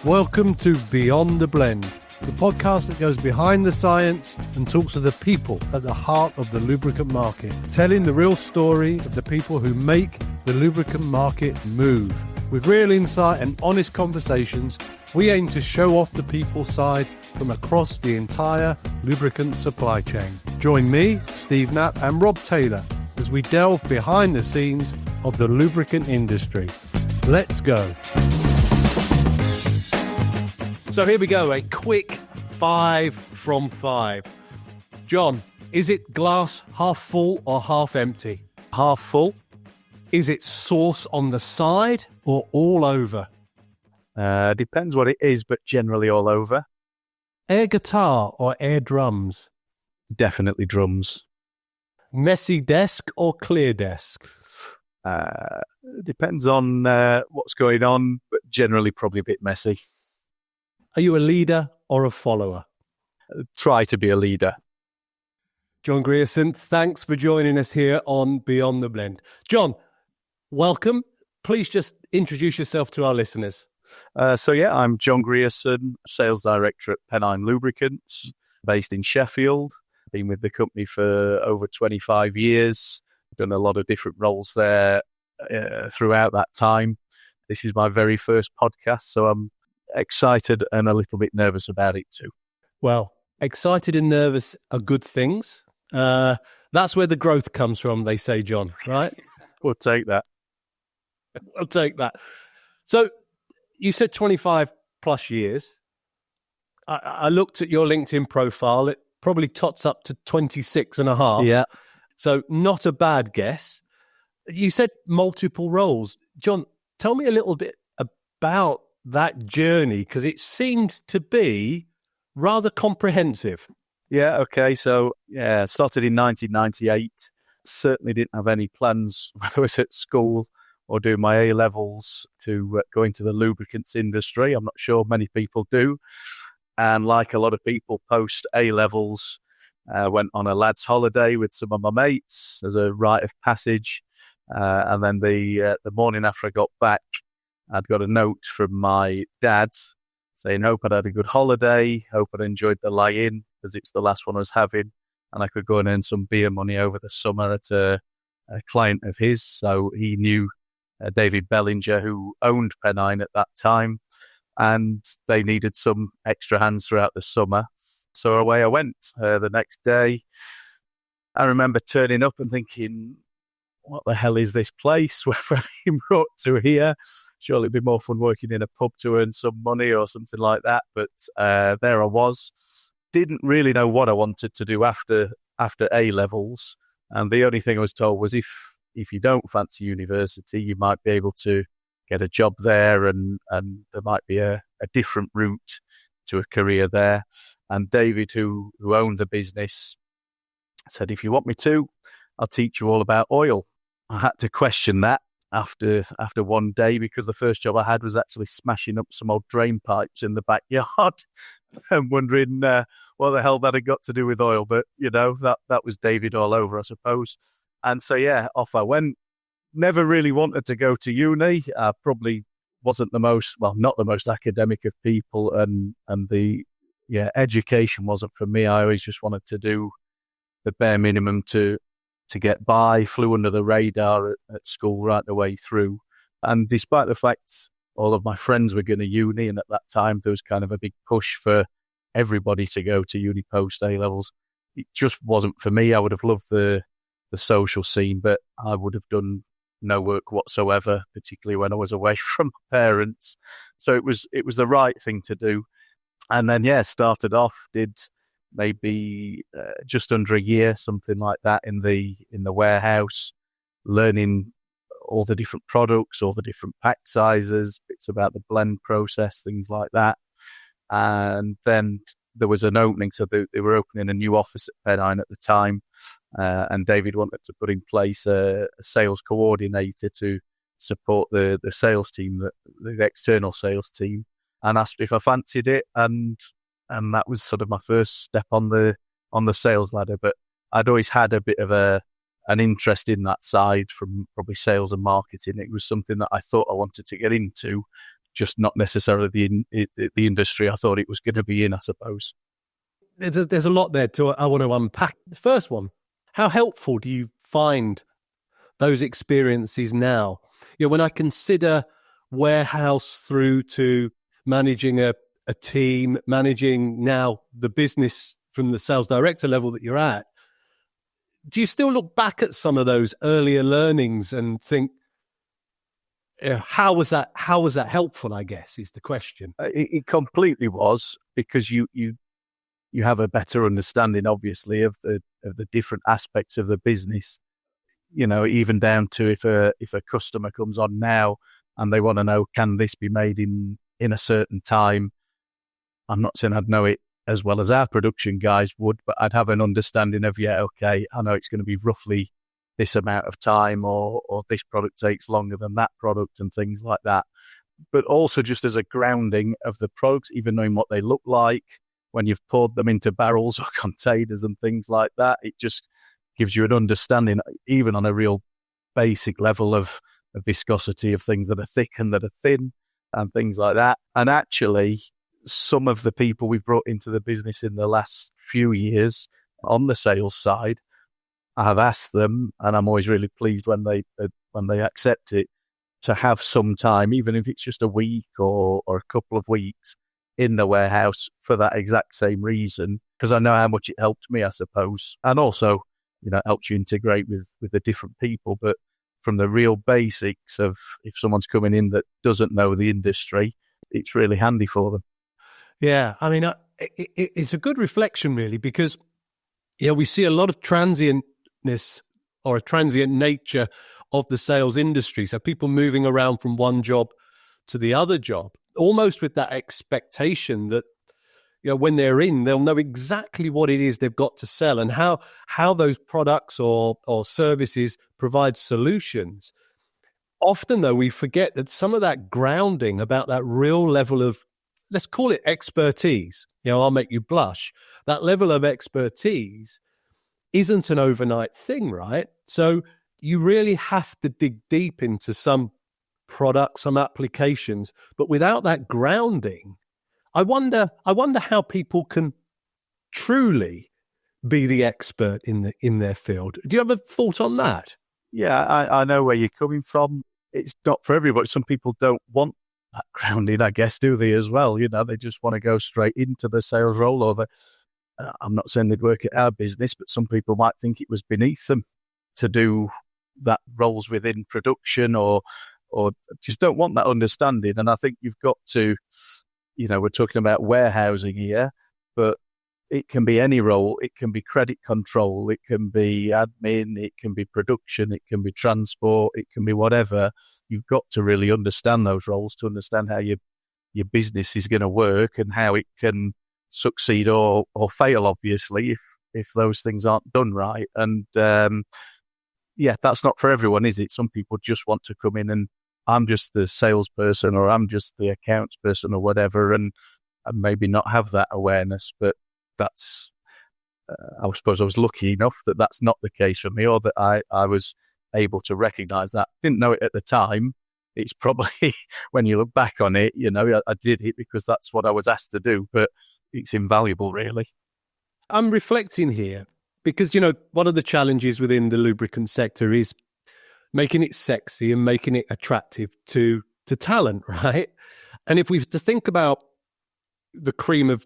Welcome to Beyond the Blend, the podcast that goes behind the science and talks to the people at the heart of the lubricant market, telling the real story of the people who make the lubricant market move. With real insight and honest conversations, we aim to show off the people's side from across the entire lubricant supply chain. Join me, Steve Knapp, and Rob Taylor as we delve behind the scenes of the lubricant industry. Let's go. So here we go, a quick 5 from 5. John, is it glass half full or half empty? Half full. Is it sauce on the side or all over? Depends what it is, but generally all over. Air guitar or air drums? Definitely drums. Messy desk or clear desk? Depends on what's going on, but generally probably a bit messy. Are you a leader or a follower? Try to be a leader. John Grierson, thanks for joining us here on Beyond the Blend. John, welcome. Please just introduce yourself to our listeners. I'm John Grierson, Sales Director at Pennine Lubricants, based in Sheffield. Been with the company for over 25 years. Done a lot of different roles there throughout that time. This is my very first podcast, so I'm excited and a little bit nervous about it too. Well, excited and nervous are good things. That's where the growth comes from, they say, John, right? We'll take that. We'll take that. So you said 25 plus years. I looked at your LinkedIn profile. It probably tots up to 26 and a half. Yeah. So not a bad guess. You said multiple roles. John, tell me a little bit about that journey, because it seemed to be rather comprehensive. Yeah, okay. So, started in 1998. Certainly didn't have any plans, whether I was at school or doing my A-levels, to go into the lubricants industry. I'm not sure many people do. And like a lot of people post A-levels, went on a lad's holiday with some of my mates as a rite of passage. And then the morning after I got back, I'd got a note from my dad saying, hope I'd had a good holiday, hope I'd enjoyed the lie-in, because it's the last one I was having, and I could go and earn some beer money over the summer at a client of his. So he knew David Bellinger, who owned Pennine at that time, and they needed some extra hands throughout the summer. So away I went. The next day, I remember turning up and thinking, what the hell is this place? Where have I been brought to here? Surely it'd be more fun working in a pub to earn some money or something like that. But there I was. Didn't really know what I wanted to do after A-levels. And the only thing I was told was if you don't fancy university, you might be able to get a job there, and there might be a different route to a career there. And David, who owned the business, said, if you want me to, I'll teach you all about oil. I had to question that after one day, because the first job I had was actually smashing up some old drain pipes in the backyard and wondering what the hell that had got to do with oil. But, that was David all over, I suppose. And so, off I went. Never really wanted to go to uni. I probably wasn't not the most academic of people, and the education wasn't for me. I always just wanted to do the bare minimum to get by. Flew under the radar at school right the way through. And despite the fact all of my friends were going to uni, and at that time there was kind of a big push for everybody to go to uni post A-levels, it just wasn't for me. I would have loved the social scene, but I would have done no work whatsoever, particularly when I was away from my parents. So it was the right thing to do. And then, started off, did maybe just under a year, something like that, in the warehouse, learning all the different products, all the different pack sizes, bits about the blend process, things like that. And then there was an opening, so they were opening a new office at Pennine at the time, and David wanted to put in place a sales coordinator to support the sales team, the external sales team, and asked if I fancied it, and that was sort of my first step on the sales ladder. But I'd always had a bit of an interest in that side from probably sales and marketing. It was something that I thought I wanted to get into, just not necessarily the industry I thought it was going to be in, I suppose. There's a lot there I want to unpack. The first one, how helpful do you find those experiences now? When I consider warehouse through to managing a team, managing now the business from the sales director level that you're at, do you still look back at some of those earlier learnings and think, how was that helpful, I guess, is the question. It completely was, because you have a better understanding, obviously, of the different aspects of the business. Even down to if a customer comes on now and they want to know, can this be made in a certain time? I'm not saying I'd know it as well as our production guys would, but I'd have an understanding of, okay, I know it's going to be roughly this amount of time, or this product takes longer than that product, and things like that. But also just as a grounding of the products, even knowing what they look like when you've poured them into barrels or containers and things like that. It just gives you an understanding, even on a real basic level, of viscosity of things that are thick and that are thin and things like that. And actually, some of the people we've brought into the business in the last few years on the sales side, I have asked them, and I'm always really pleased when they accept it, to have some time, even if it's just a week or a couple of weeks in the warehouse, for that exact same reason, because I know how much it helped me, I suppose. And also, it helps you integrate with the different people. But from the real basics of, if someone's coming in that doesn't know the industry, it's really handy for them. Yeah, I mean, it's a good reflection, really, because we see a lot of transientness or a transient nature of the sales industry. So people moving around from one job to the other job, almost with that expectation that, when they're in, they'll know exactly what it is they've got to sell and how those products or services provide solutions. Often, though, we forget that some of that grounding about that real level of, let's call it expertise. I'll make you blush. That level of expertise isn't an overnight thing, right? So you really have to dig deep into some products, some applications. But without that grounding, I wonder how people can truly be the expert in their field. Do you have a thought on that? Yeah, I know where you're coming from. It's not for everybody. Some people don't want that grounding, I guess, do they, as well? They just want to go straight into the sales role, or I'm not saying they'd work at our business, but some people might think it was beneath them to do that roles within production, or just don't want that understanding. And I think you've got to, we're talking about warehousing here, but it can be any role. It can be credit control, it can be admin, it can be production, it can be transport, it can be whatever. You've got to really understand those roles to understand how your business is going to work and how it can succeed or fail, obviously, if those things aren't done right. And that's not for everyone, is it? Some people just want to come in and, I'm just the salesperson, or I'm just the accounts person, or whatever, and maybe not have that awareness. But that's, I suppose I was lucky enough that that's not the case for me, or that I was able to recognize that. Didn't know it at the time. It's probably, when you look back on it, I did it because that's what I was asked to do, but it's invaluable, really. I'm reflecting here because, one of the challenges within the lubricant sector is making it sexy and making it attractive to talent, right? And if we to think about the cream of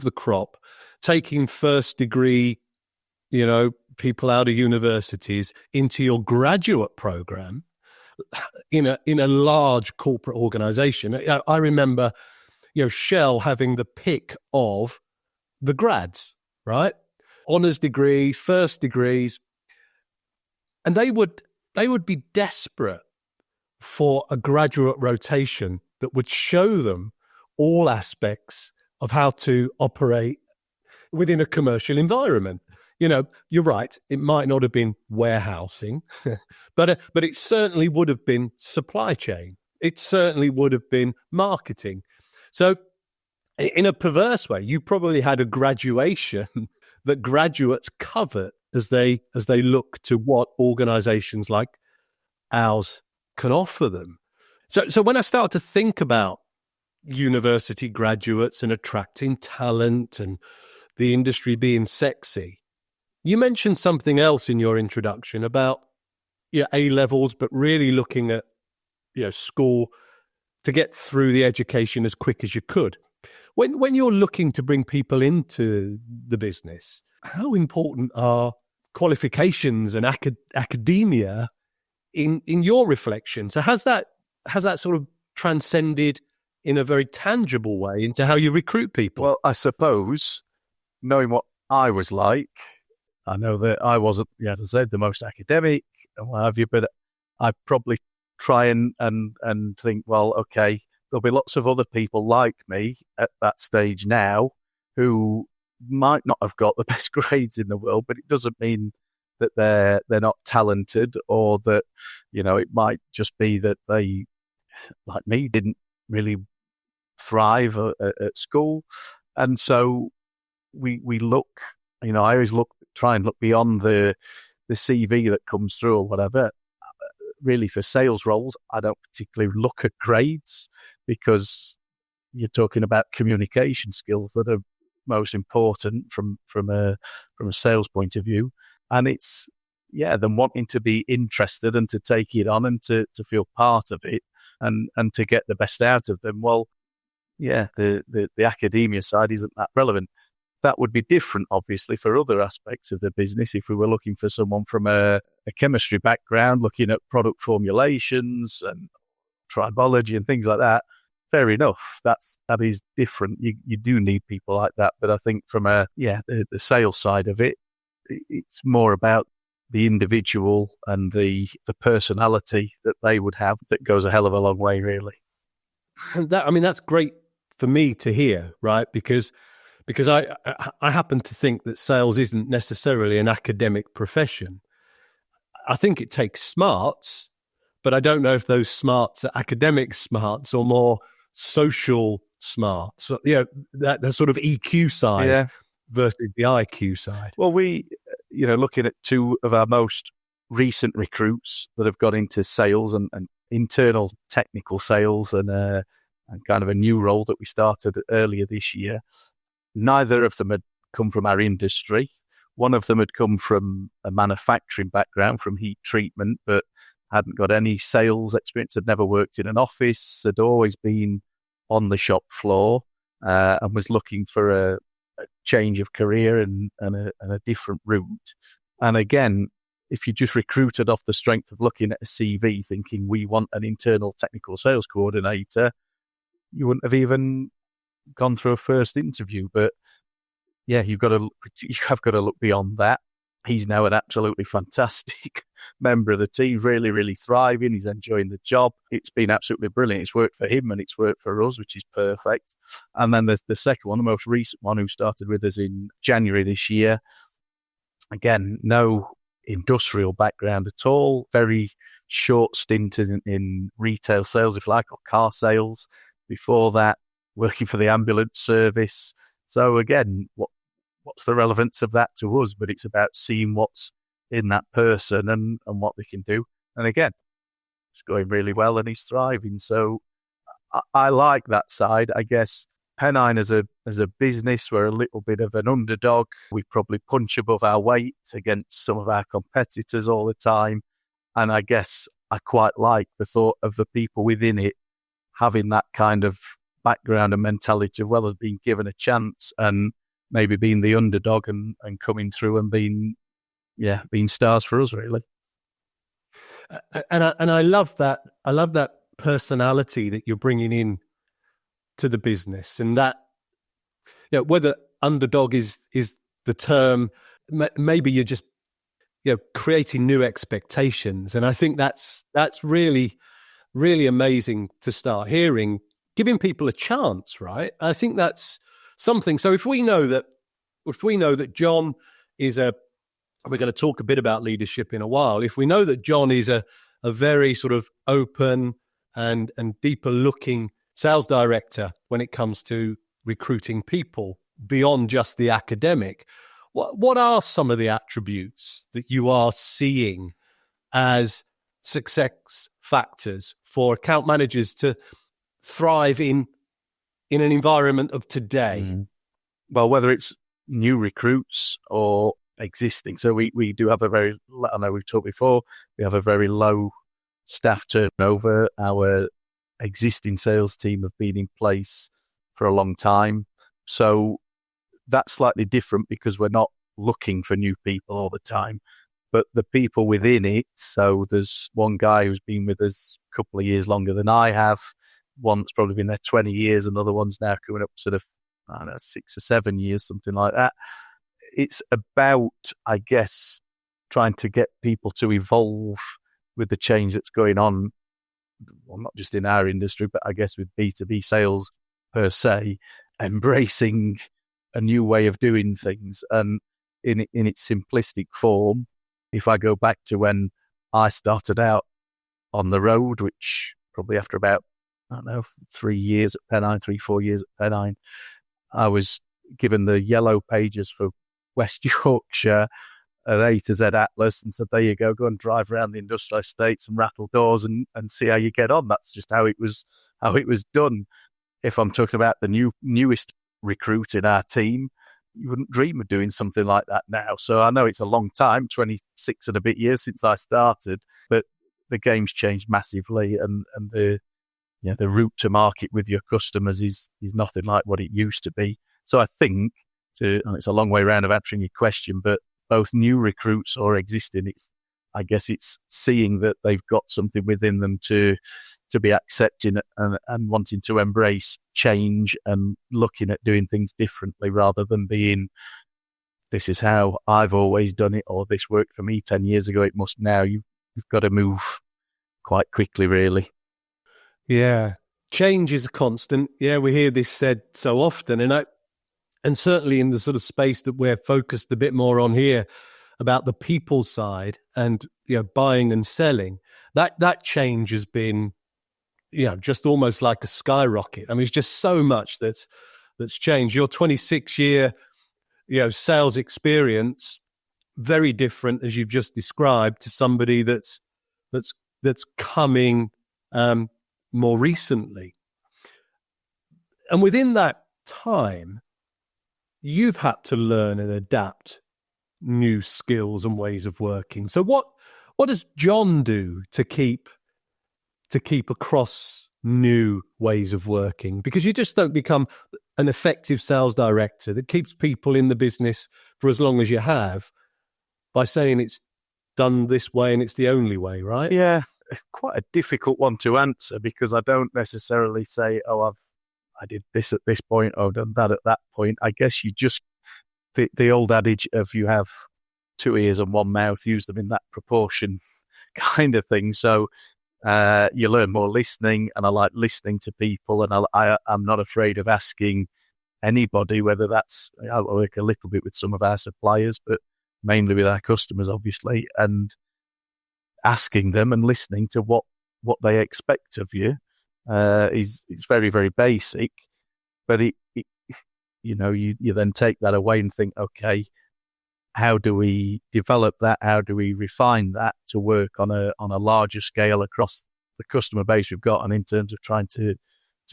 the crop, taking first degree, people out of universities into your graduate program in a large corporate organization. I remember, Shell having the pick of the grads, right? Honors degree, first degrees, and they would be desperate for a graduate rotation that would show them all aspects of how to operate within a commercial environment. You're right. It might not have been warehousing, but it certainly would have been supply chain. It certainly would have been marketing. So in a perverse way, you probably had a graduation that graduates covet as they look to what organizations like ours can offer them. So when I start to think about university graduates and attracting talent and the industry being sexy, you mentioned something else in your introduction about your A levels, but really looking at school to get through the education as quick as you could. When you're looking to bring people into the business, how important are qualifications and academia in your reflection? So has that sort of transcended in a very tangible way into how you recruit people? Well, I suppose, knowing what I was like, I know that I wasn't, as I said, the most academic and what have you, but I probably try and think, well, okay, there'll be lots of other people like me at that stage now who might not have got the best grades in the world, but it doesn't mean that they're not talented, or that, it might just be that they, like me, didn't really thrive at school. And so we look, I always try and look beyond the CV that comes through or whatever. Really, for sales roles, I don't particularly look at grades, because you're talking about communication skills that are most important from a sales point of view. And it's, them wanting to be interested and to take it on and to feel part of it and to get the best out of them. Well, the academia side isn't that relevant. That would be different, obviously, for other aspects of the business. If we were looking for someone from a chemistry background, looking at product formulations and tribology and things like that, fair enough. That is different. You do need people like that. But I think from the sales side of it, it's more about the individual and the personality that they would have that goes a hell of a long way, really. And that's great for me to hear, right? Because I happen to think that sales isn't necessarily an academic profession. I think it takes smarts, but I don't know if those smarts are academic smarts or more social smarts. So, that sort of EQ side versus the IQ side. Well, we, looking at two of our most recent recruits that have got into sales and internal technical sales and kind of a new role that we started earlier this year, neither of them had come from our industry. One of them had come from a manufacturing background, from heat treatment, but hadn't got any sales experience, had never worked in an office, had always been on the shop floor, and was looking for a change of career and a different route. And again, if you just recruited off the strength of looking at a CV thinking we want an internal technical sales coordinator, you wouldn't have even gone through a first interview. But you have got to look beyond that. He's now an absolutely fantastic member of the team, really, really thriving. He's enjoying the job. It's been absolutely brilliant. It's worked for him and it's worked for us, which is perfect. And then there's the second one, the most recent one, who started with us in January this year. Again, no industrial background at all. Very short stint in retail sales, if you like, or car sales. Before that, working for the ambulance service. So again, what's the relevance of that to us? But it's about seeing what's in that person and what they can do. And again, it's going really well and he's thriving. So I like that side. I guess Pennine as a business, we're a little bit of an underdog. We probably punch above our weight against some of our competitors all the time. And I guess I quite like the thought of the people within it having that kind of background and mentality, as well as being given a chance and maybe being the underdog and coming through and being stars for us, really. And I love that. I love that personality that you're bringing in to the business, and that, whether underdog is the term, maybe you're just creating new expectations, and I think that's really, really amazing to start hearing, giving people a chance, right? I think that's something. So if we know that John is we're going to talk a bit about leadership in a while. If we know that John is a very sort of open and deeper looking sales director when it comes to recruiting people beyond just the academic, what are some of the attributes that you are seeing as success factors for account managers to thrive in an environment of today? Well, whether it's new recruits or existing. So we do have I know we've talked before, we have a very low staff turnover. Our existing sales team have been in place for a long time. So that's slightly different because we're not looking for new people all the time. But the people within it, so there's one guy who's been with us a couple of years longer than I have. One that's probably been there 20 years, another one's now coming up sort of, I don't know, 6 or 7 years, something like that. It's about, I guess, trying to get people to evolve with the change that's going on, well, not just in our industry, but I guess with B2B sales per se, embracing a new way of doing things. And in its simplistic form, if I go back to when I started out on the road, which probably after about, I don't know, 3 years at Pennine, 3-4 years at Pennine, I was given the yellow pages for West Yorkshire, an A to Z atlas, and said, there you go and drive around the industrial estates and rattle doors and see how you get on. That's just how it was done. If I'm talking about the newest recruit in our team, you wouldn't dream of doing something like that now. So I know it's a long time, 26 and a bit years since I started, but the game's changed massively, and the route to market with your customers is nothing like what it used to be. So I think, and it's a long way round of answering your question, but both new recruits or existing, I guess it's seeing that they've got something within them to be accepting and wanting to embrace change and looking at doing things differently rather than being, this is how I've always done it, or this worked for me 10 years ago, it must now. You've got to move quite quickly, really. Yeah. Change is a constant. Yeah, we hear this said so often. And certainly in the sort of space that we're focused a bit more on here about the people side and, buying and selling, that change has been, just almost like a skyrocket. I mean, it's just so much that's changed. Your 26-year, sales experience, very different, as you've just described, to somebody that's coming more recently. And within that time, you've had to learn and adapt new skills and ways of working. So what does John do to keep across new ways of working? Because you just don't become an effective sales director that keeps people in the business for as long as you have by saying it's done this way and it's the only way, right? Yeah, it's quite a difficult one to answer because I don't necessarily say, I did this at this point, or I've done that at that point. I guess you just, the old adage of you have 2 ears and 1 mouth, use them in that proportion kind of thing. So you learn more listening, and I like listening to people, and I'm not afraid of asking anybody, whether that's, I work a little bit with some of our suppliers, but mainly with our customers, obviously, and asking them and listening to what they expect of you. Is very, very basic, but you then take that away and think, okay, how do we develop that? How do we refine that to work on a larger scale across the customer base we've got, and in terms of trying to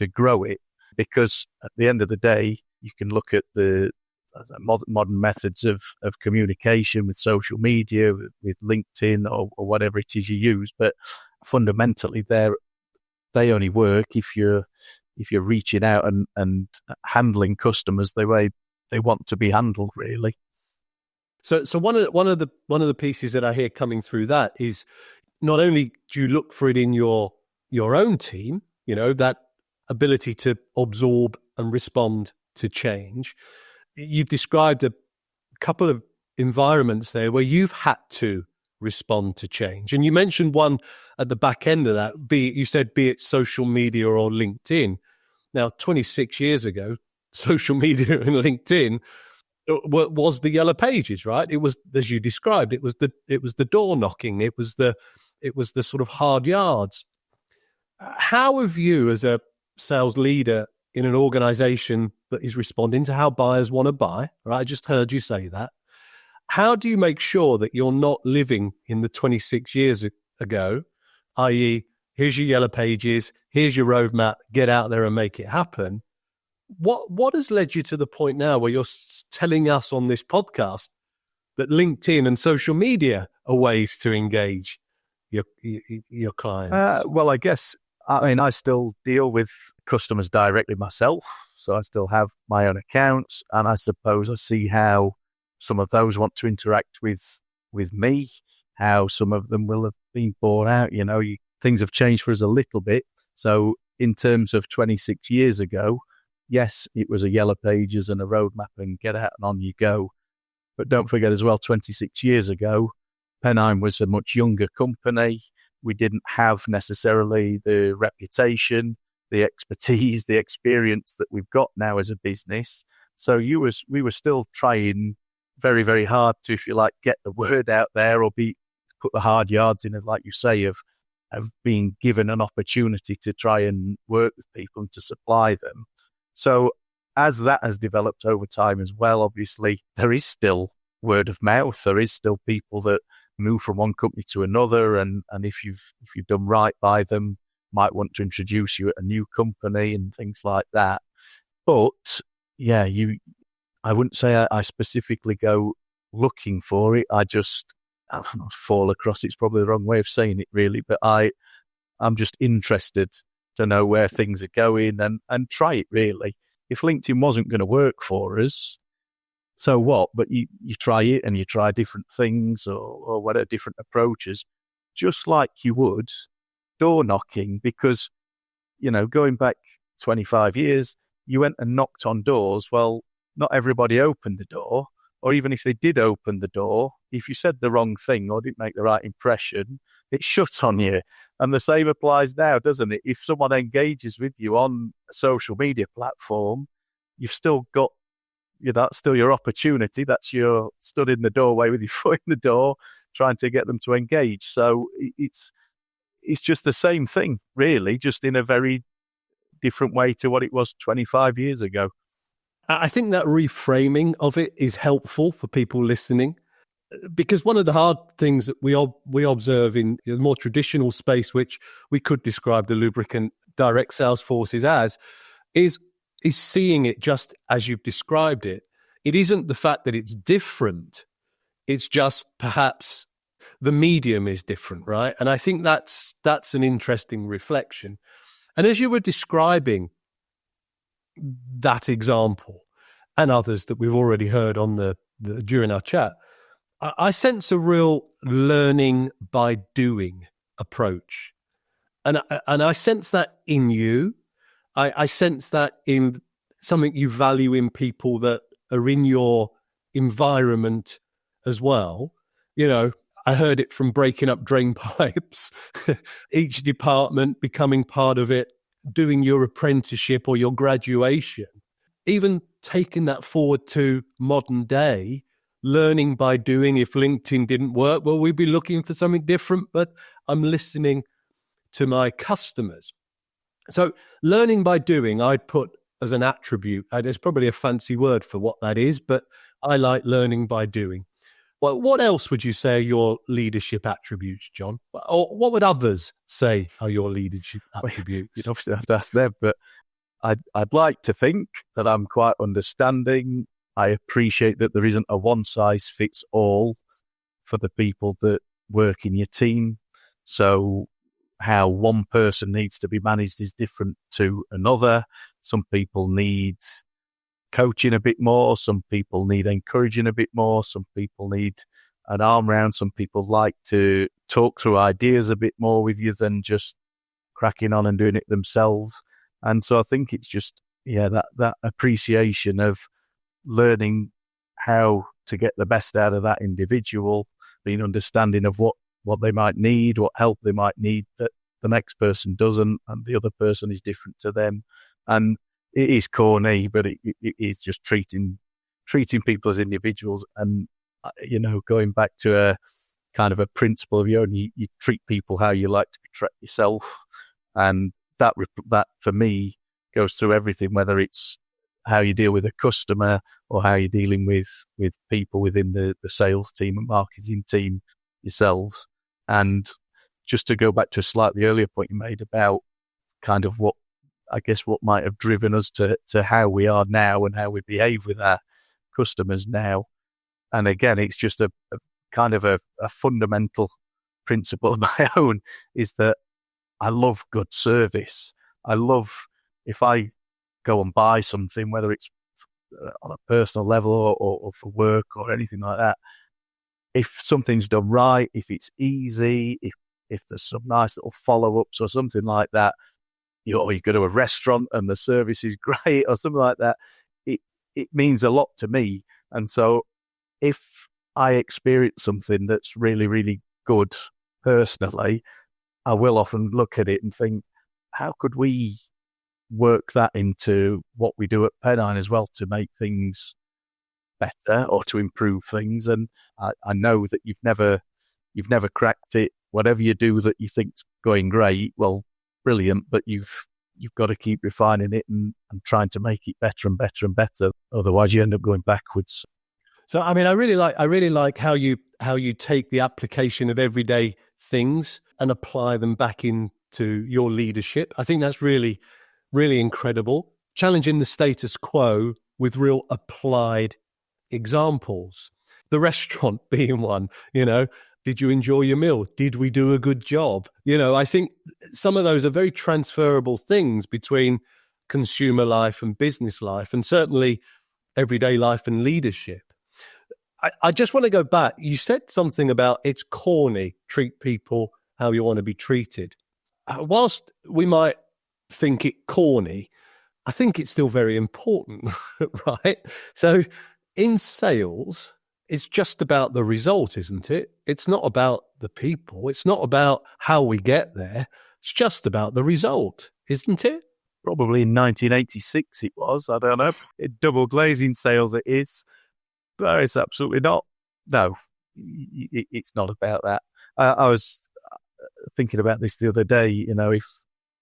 grow it? Because at the end of the day, you can look at the modern methods of communication with social media, with LinkedIn or whatever it is you use, but fundamentally they only work if you're reaching out and handling customers the way they want to be handled, really. So one of the pieces that I hear coming through that is, not only do you look for it in your own team, that ability to absorb and respond to change. You've described a couple of environments there where you've had to respond to change. And you mentioned one at the back end of that, be it social media or LinkedIn. Now, 26 years ago, social media and LinkedIn was the yellow pages, right? It was, as you described, it was the door knocking. It was the sort of hard yards. How have you, as a sales leader in an organization that is responding to how buyers want to buy, right? I just heard you say that. How do you make sure that you're not living in the 26 years ago, i.e., here's your yellow pages, here's your roadmap, get out there and make it happen. What has led you to the point now where you're telling us on this podcast that LinkedIn and social media are ways to engage your clients? Well, I guess, I still deal with customers directly myself, so I still have my own accounts, and I suppose I see how some of those want to interact with me, how some of them will have been bought out. Things have changed for us a little bit. So in terms of 26 years ago, yes, it was a yellow pages and a roadmap and get out and on you go. But don't forget as well, 26 years ago, Pennine was a much younger company. We didn't have necessarily the reputation, the expertise, the experience that we've got now as a business. So we were still trying very, very hard to, if you like, get the word out there or put the hard yards in, like you say, of being given an opportunity to try and work with people and to supply them. So as that has developed over time as well, obviously, there is still word of mouth. There is still people that move from one company to another. And if you've done right by them, might want to introduce you at a new company and things like that. But yeah, I wouldn't say I specifically go looking for it. I don't know, fall across. It's probably the wrong way of saying it, really. But I'm just interested to know where things are going and try it, really. If LinkedIn wasn't going to work for us, so what? But you try it and you try different things or whatever, different approaches, just like you would door knocking. Because, going back 25 years, you went and knocked on doors. Well, not everybody opened the door. Or even if they did open the door, if you said the wrong thing or didn't make the right impression, it shut on you. And the same applies now, doesn't it? If someone engages with you on a social media platform, you've still got, that's still your opportunity. That's your stood in the doorway with your foot in the door, trying to get them to engage. So it's just the same thing, really, just in a very different way to what it was 25 years ago. I think that reframing of it is helpful for people listening, because one of the hard things that we observe in the more traditional space, which we could describe the lubricant direct sales forces as, is seeing it just as you've described it. It isn't the fact that it's different. It's just perhaps the medium is different, right? And I think that's an interesting reflection. And as you were describing that example and others that we've already heard on during our chat, I sense a real learning by doing approach. And I sense that in you. I sense that in something you value in people that are in your environment as well. I heard it from breaking up drain pipes, each department becoming part of it, doing your apprenticeship or your graduation, even taking that forward to modern day, learning by doing. If LinkedIn didn't work, well, we'd be looking for something different, but I'm listening to my customers. So learning by doing, I'd put as an attribute. There's probably a fancy word for what that is, but I like learning by doing. Well, what else would you say are your leadership attributes, John? Or what would others say are your leadership attributes? You'd obviously have to ask them, but I'd like to think that I'm quite understanding. I appreciate that there isn't a one-size-fits-all for the people that work in your team. So how one person needs to be managed is different to another. Some people need coaching a bit more. Some people need encouraging a bit more. Some people need an arm round. Some people like to talk through ideas a bit more with you than just cracking on and doing it themselves. And so I think it's just, that appreciation of learning how to get the best out of that individual, being understanding of what they might need, what help they might need that the next person doesn't, and the other person is different to them. And it is corny, but it is just treating people as individuals. And, going back to a kind of a principle of your own, you treat people how you like to be treated yourself. And that for me goes through everything, whether it's how you deal with a customer or how you're dealing with people within the sales team and marketing team yourselves. And just to go back to a slightly earlier point you made about kind of what might have driven us to how we are now and how we behave with our customers now. And again, it's just a kind of a fundamental principle of my own, is that I love good service. I love, if I go and buy something, whether it's on a personal level or for work or anything like that, if something's done right, if it's easy, if there's some nice little follow-ups or something like that, or you go to a restaurant and the service is great or something like that, it means a lot to me. And so if I experience something that's really, really good personally, I will often look at it and think, how could we work that into what we do at Pennine as well to make things better or to improve things? And I know that you've never cracked it. Whatever you do that you think's going great, well, brilliant, but you've got to keep refining it and trying to make it better and better and better. Otherwise, you end up going backwards. So, I mean, I really like how you take the application of everyday things and apply them back into your leadership. I think that's really, really incredible. Challenging the status quo with real applied examples. The restaurant being one, did you enjoy your meal? Did we do a good job? I think some of those are very transferable things between consumer life and business life, and certainly everyday life and leadership. I just want to go back. You said something about it's corny, treat people how you want to be treated. Whilst we might think it corny, I think it's still very important, right? So in sales, it's just about the result, isn't it? It's not about the people. It's not about how we get there. It's just about the result, isn't it? Probably in 1986 it was. I don't know. In double glazing sales it is. No, it's absolutely not. No, it's not about that. I was thinking about this the other day. If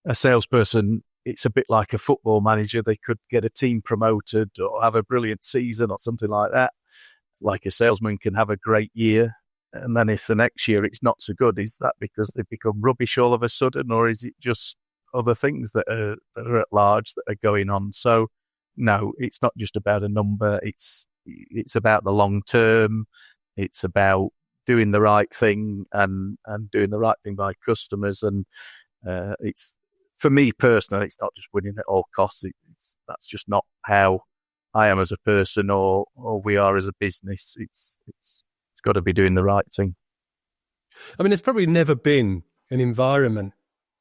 a salesperson, it's a bit like a football manager. They could get a team promoted or have a brilliant season or something like that. Like a salesman can have a great year, and then if the next year it's not so good, is that because they've become rubbish all of a sudden, or is it just other things that are at large that are going on? So, no, it's not just about a number. It's about the long term. It's about doing the right thing and doing the right thing by customers. And it's, for me personally, it's not just winning at all costs. That's just not how I am as a person or we are as a business. It's got to be doing the right thing. I mean, there's probably never been an environment,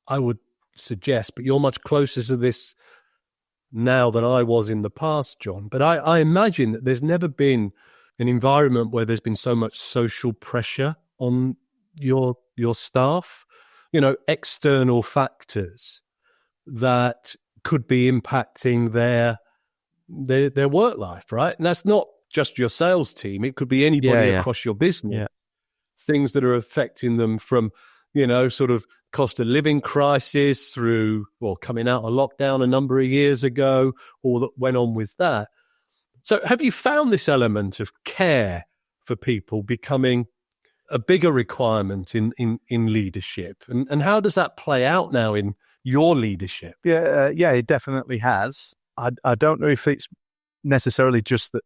I would suggest, but you're much closer to this now than I was in the past, John. But I imagine that there's never been an environment where there's been so much social pressure on your staff, external factors that could be impacting their work life, right? And that's not just your sales team. It could be anybody across your business. Yeah. Things that are affecting them from, sort of cost of living crisis through, coming out of lockdown a number of years ago, all that went on with that. So have you found this element of care for people becoming a bigger requirement in leadership? And how does that play out now in your leadership? Yeah, it definitely has. I don't know if it's necessarily just that,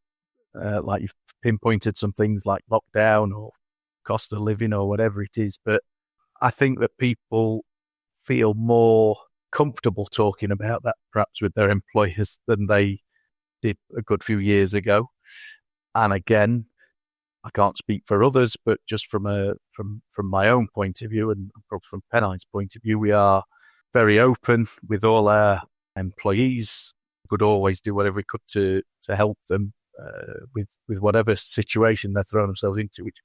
like you've pinpointed some things like lockdown or cost of living or whatever it is, but I think that people feel more comfortable talking about that perhaps with their employers than they did a good few years ago. And again, I can't speak for others, but just from my own point of view and probably from Pennine's point of view, we are very open with all our employees. Could always do whatever we could to help them with whatever situation they're throwing themselves into, which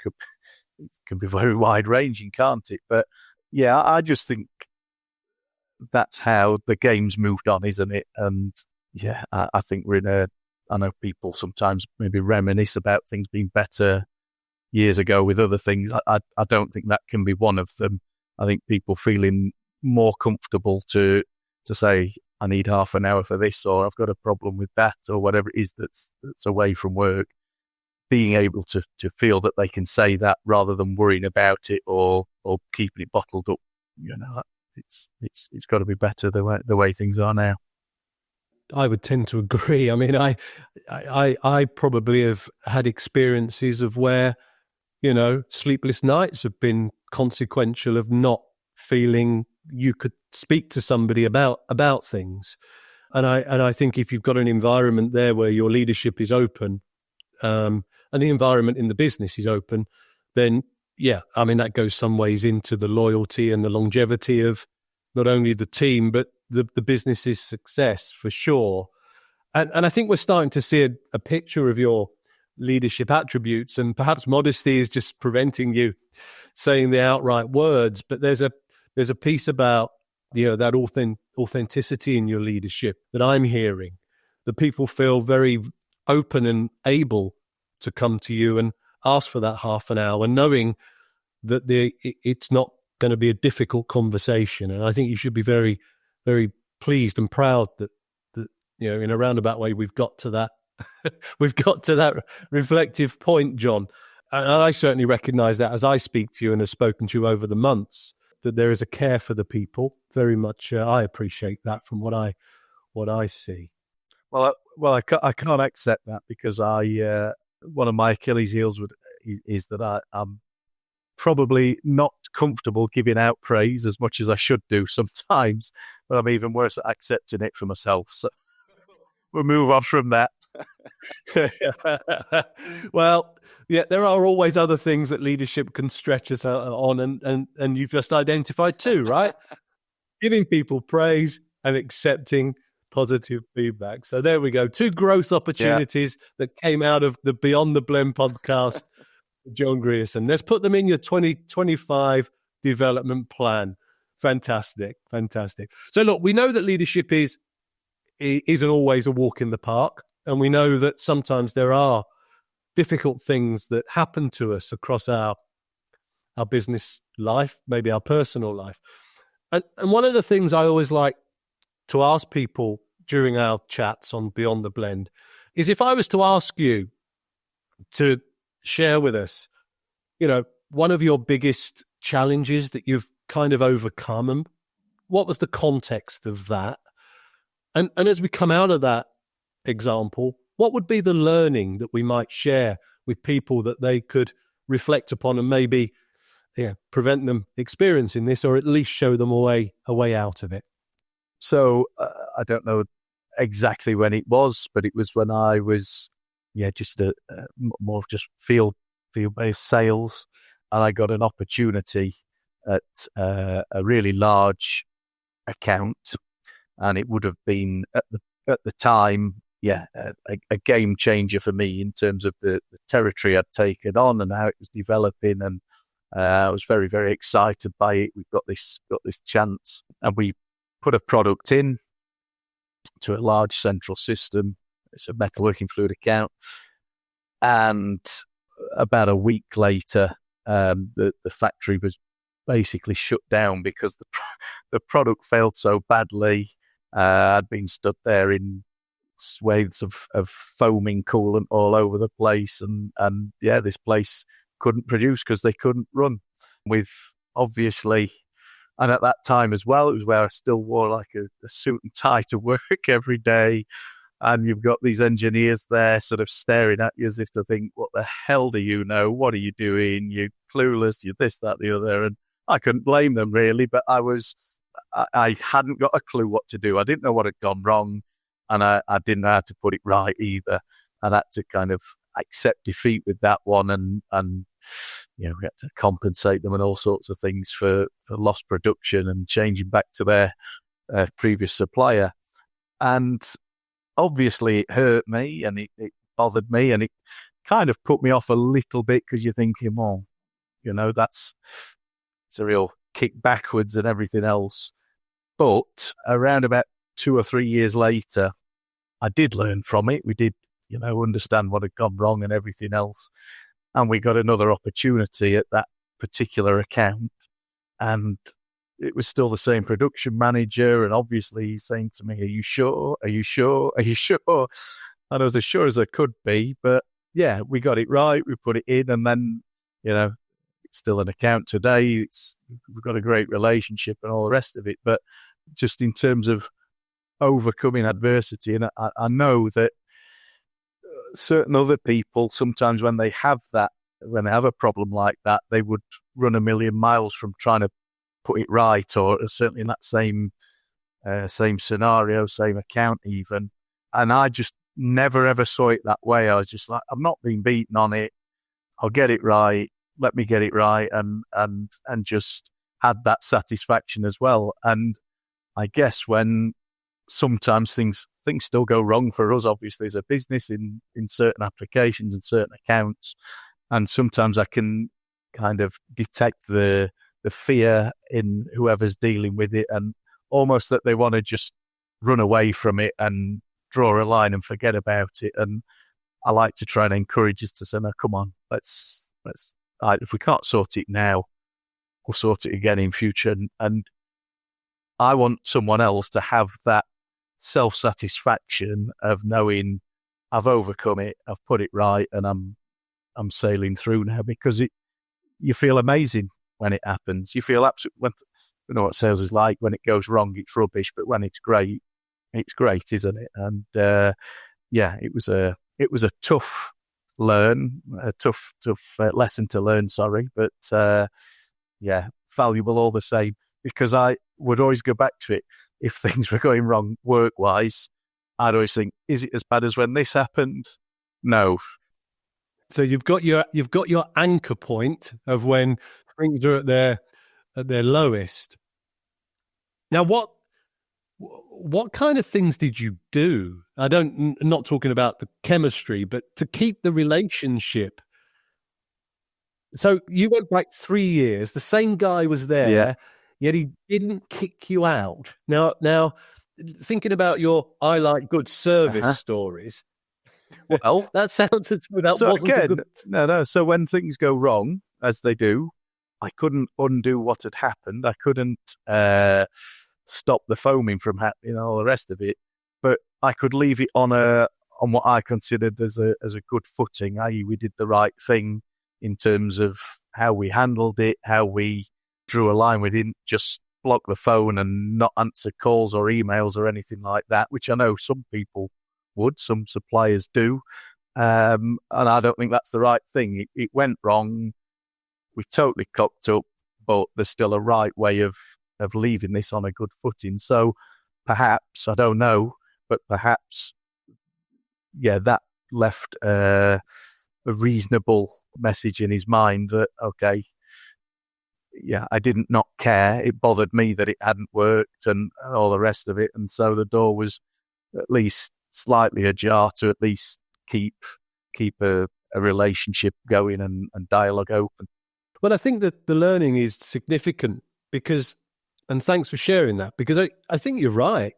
can be very wide ranging, can't it? But yeah, I just think that's how the game's moved on, isn't it? And yeah, I think I know people sometimes maybe reminisce about things being better years ago with other things. I don't think that can be one of them. I think people feeling more comfortable to say, I need half an hour for this, or I've got a problem with that, or whatever it is that's away from work. being able to feel that they can say that rather than worrying about it or keeping it bottled up. It's got to be better the way things are now. I would tend to agree. I mean, I probably have had experiences of where, sleepless nights have been consequential of not feeling you could speak to somebody about things. And I think if you've got an environment there where your leadership is open, and the environment in the business is open, then that goes some ways into the loyalty and the longevity of not only the team, but the business's success for sure. And I think we're starting to see a picture of your leadership attributes, and perhaps modesty is just preventing you saying the outright words. But there's a piece about, that authenticity in your leadership that I'm hearing, that people feel very open and able to come to you and ask for that half an hour, knowing that it's not going to be a difficult conversation. And I think you should be very, very pleased and proud that in a roundabout way we've got to that reflective point, John. And I certainly recognise that as I speak to you and have spoken to you over the months, that there is a care for the people. Very much, I appreciate that from what I see. Well, I can't accept that, because one of my Achilles heels is that I'm probably not comfortable giving out praise as much as I should do sometimes, but I'm even worse at accepting it for myself. So we'll move on from that. Well, there are always other things that leadership can stretch us on, and you've just identified two, right? Giving people praise and accepting positive feedback. So there we go. Two growth opportunities that came out of the Beyond the Blend podcast, John Grierson. Let's put them in your 2025 development plan. Fantastic. So look, we know that leadership isn't always a walk in the park. And we know that sometimes there are difficult things that happen to us across our business life, maybe our personal life. And one of the things I always like to ask people during our chats on Beyond the Blend is, if I was to ask you to share with us, one of your biggest challenges that you've kind of overcome, and what was the context of that? And as we come out of that example, what would be the learning that we might share with people that they could reflect upon and maybe prevent them experiencing this, or at least show them a way out of it? So I don't know exactly when it was, but it was when I was just more just field-based sales, and I got an opportunity at a really large account, and it would have been at the time a game changer for me in terms of the territory I'd taken on and how it was developing, and I was very, very excited by it. We've got this chance, and we put a product in to a large central system. It's a metalworking fluid account, and about a week later, the factory was basically shut down because the product failed so badly. I'd been stood there in swathes of foaming coolant all over the place, and this place couldn't produce because they couldn't run with, obviously. And at that time as well, it was where I still wore like a suit and tie to work every day. And you've got these engineers there sort of staring at you as if to think, what the hell do you know? What are you doing? You're clueless, you're this, that, the other. And I couldn't blame them really, but I hadn't got a clue what to do. I didn't know what had gone wrong, and I didn't know how to put it right either. And I had to kind of accept defeat with that one, and we had to compensate them and all sorts of things for lost production and changing back to their previous supplier. And obviously it hurt me, and it bothered me, and it kind of put me off a little bit, because you're thinking, well, it's a real kick backwards and everything else. But around about 2 or 3 years later, I did learn from it. We did, understand what had gone wrong and everything else. And we got another opportunity at that particular account. And it was still the same production manager. And obviously he's saying to me, are you sure? Are you sure? Are you sure? And I was as sure as I could be. But yeah, we got it right. We put it in, and then, it's still an account today. We've got a great relationship and all the rest of it. But just in terms of overcoming adversity, and I know that certain other people, sometimes when they have a problem like that, they would run a million miles from trying to put it right, or certainly in that same scenario, same account even. And I just never ever saw it that way. I was just like, I'm not being beaten on it. I'll get it right. Let me get it right, and just had that satisfaction as well. And I guess when sometimes things still go wrong for us, obviously, as a business in certain applications and certain accounts, and sometimes I can kind of detect the fear in whoever's dealing with it, and almost that they want to just run away from it and draw a line and forget about it. And I like to try and encourage us to say, no, come on, let's if we can't sort it now, we'll sort it again in future. And I want someone else to have that self-satisfaction of knowing I've overcome it, I've put it right, and I'm sailing through now, because you feel amazing when it happens. You feel absolutely, you know what sales is like. When it goes wrong, it's rubbish, but when it's great, isn't it? And it was a tough lesson to learn. Sorry, but valuable all the same, because I would always go back to it. If things were going wrong work-wise, I'd always think, is it as bad as when this happened? No. So you've got your anchor point of when things are at their lowest. Now, what kind of things did you do? I'm not talking about the chemistry, but to keep the relationship. So you went back 3 years. The same guy was there, yet he didn't kick you out. Now, thinking about your "I like good service" stories. Well, that sounds as though that so wasn't again, a good... No. So when things go wrong, as they do, I couldn't undo what had happened. I couldn't stop the foaming from happening and all the rest of it. But I could leave it on what I considered as a good footing, i.e. we did the right thing in terms of how we handled it, how we drew a line. We didn't just block the phone and not answer calls or emails or anything like that, which I know some people would, some suppliers do. And I don't think that's the right thing. It went wrong. We totally cocked up, but there's still a right way of leaving this on a good footing. So perhaps, I don't know, but perhaps, that left a reasonable message in his mind that, okay, I didn't not care. It bothered me that it hadn't worked and all the rest of it. And so the door was at least slightly ajar to at least keep a relationship going and dialogue open. Well, I think that the learning is significant because, and thanks for sharing that, because I think you're right.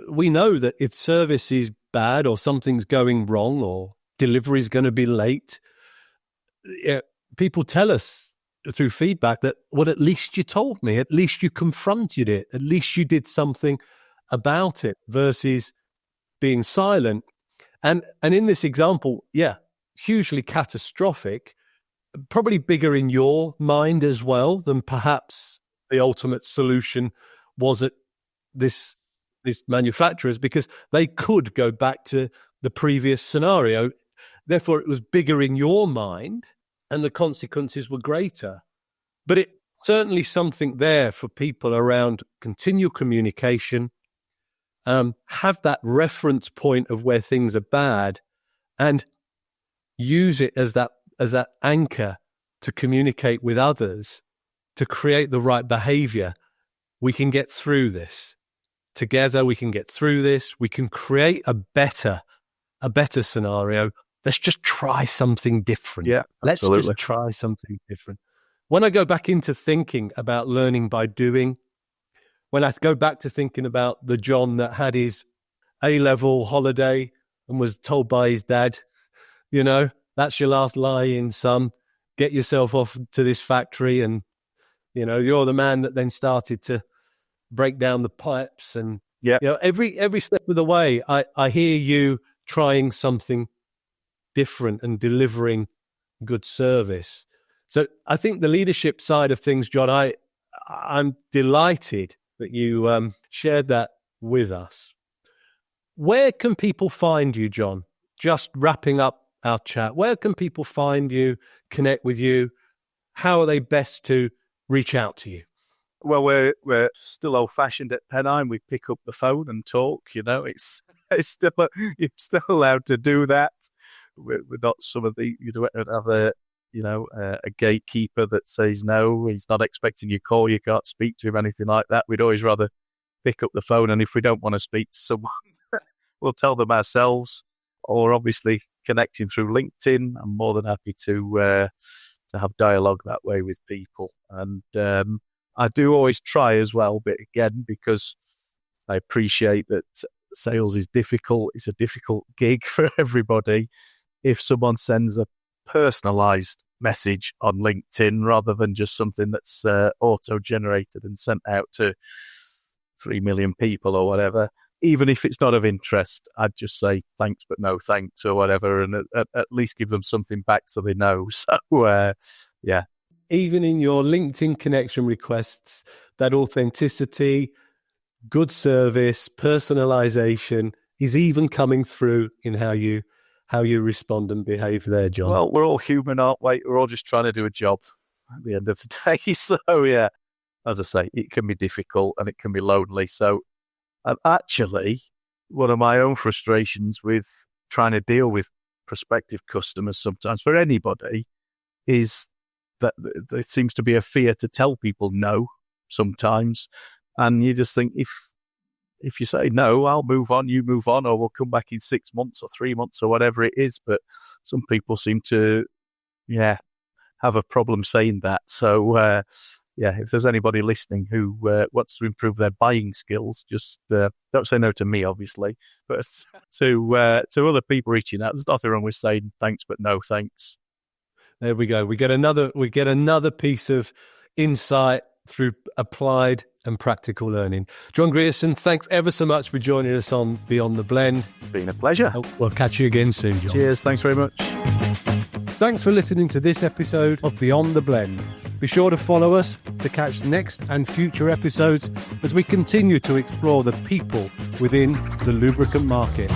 We know that if service is bad or something's going wrong or delivery is going to be late, people tell us through feedback that, well, at least you told me, at least you confronted it, at least you did something about it, versus being silent. And in this example, hugely catastrophic, probably bigger in your mind as well than perhaps the ultimate solution was at this manufacturers, because they could go back to the previous scenario. Therefore, it was bigger in your mind and the consequences were greater. But it certainly something there for people around continual communication, have that reference point of where things are bad and use it as that anchor to communicate with others, to create the right behavior. We can get through this. Together we can get through this. We can create a better scenario. Let's just try something different. Yeah, absolutely. Let's just try something different. When I go back into thinking about learning by doing, when I go back to thinking about the John that had his A-level holiday and was told by his dad, that's your last lie-in, son. Get yourself off to this factory, and you're the man that then started to break down the pipes. And every step of the way, I hear you trying something different and delivering good service. So I think the leadership side of things, John, I'm delighted that you shared that with us. Where can people find you, John? Just wrapping up our chat, where can people find you, connect with you? How are they best to reach out to you? Well, we're still old-fashioned at Pennine. We pick up the phone and talk. It's still you're still allowed to do that. We're not some of the you don't have a gatekeeper that says no, he's not expecting your call, you can't speak to him, anything like that. We'd always rather pick up the phone, and if we don't want to speak to someone, we'll tell them ourselves. Or obviously connecting through LinkedIn. I'm more than happy to have dialogue that way with people. And I do always try as well, but again, because I appreciate that sales is difficult, it's a difficult gig for everybody. If someone sends a personalized message on LinkedIn rather than just something that's auto-generated and sent out to 3 million people or whatever, even if it's not of interest, I'd just say thanks, but no thanks or whatever, and at least give them something back so they know. So, yeah. Even in your LinkedIn connection requests, that authenticity, good service, personalization is even coming through in how you respond and behave there, John. Well, we're all human, aren't we? We're all just trying to do a job at the end of the day. So, yeah, as I say, it can be difficult and it can be lonely. So, actually, one of my own frustrations with trying to deal with prospective customers sometimes for anybody is that there seems to be a fear to tell people no sometimes. And you just think, if you say no, I'll move on, you move on, or we'll come back in 6 months or 3 months or whatever it is. But some people seem to, have a problem saying that. So, if there's anybody listening who wants to improve their buying skills, just don't say no to me, obviously, but to other people reaching out. There's nothing wrong with saying thanks, but no thanks. There we go. We get another piece of insight through applied and practical learning. John Grierson, thanks ever so much for joining us on Beyond the Blend. It's been a pleasure. We'll catch you again soon, John. Cheers. Thanks very much. Thanks for listening to this episode of Beyond the Blend. Be sure to follow us to catch next and future episodes as we continue to explore the people within the lubricant market.